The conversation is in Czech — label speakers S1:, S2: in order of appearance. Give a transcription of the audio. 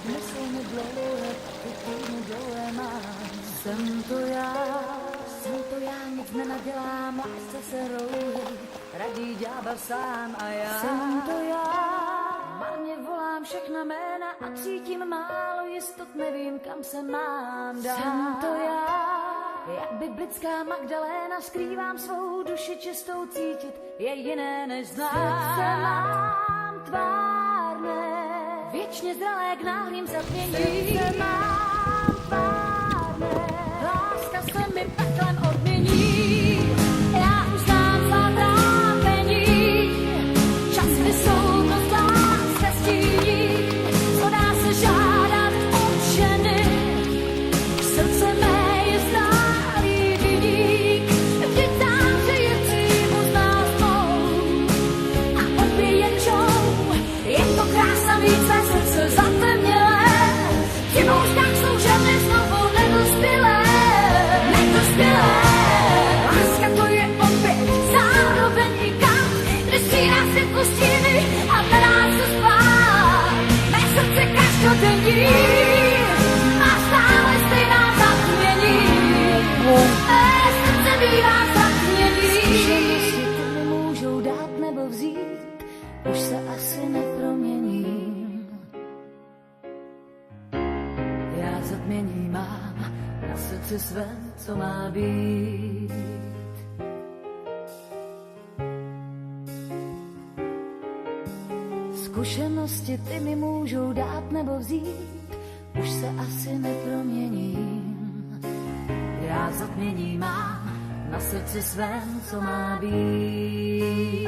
S1: Mysl mi dlouhé, ty týdny dlouhé mám. Jsem to já, nic nenadělám, lásce se rouhej, radí ďábel sám a já. Jsem to já, marně volám všechna jména a cítím málo jistot, nevím, kam se mám dát. Jsem to já, jak biblická Magdaléna, skrývám svou duši čistou, cítit je jiné než znát. Srdce mám tvárné, věčně zralé k náhlým zatměním. Srdce mám tvárné, láska se mi peklem odmění. Já už znám svá trápení, čas vysoukost láska stíní. Co dá se žádat od ženy, srdce mé je stálý viník. Vždyť sám se je přímo z nás mou a opěječou. Je to krása mít své srdce zatemnělé, chybou tak jsou ženy znovu nedospělé. Láska to je opět zároveň i kam, kde střídá světlo stíny a nedá se spát. Mé srdce každodenní má stále stejná zatmění. Mé srdce bývá zatmění. Zkušenosti to mi můžou dát nebo vzít, už se asi neproměním. Já zatmění mám na srdci svém, co má být. Zkušenosti ty mi můžou dát nebo vzít, už se asi neproměním. Já zatmění mám na srdci svém, co má být.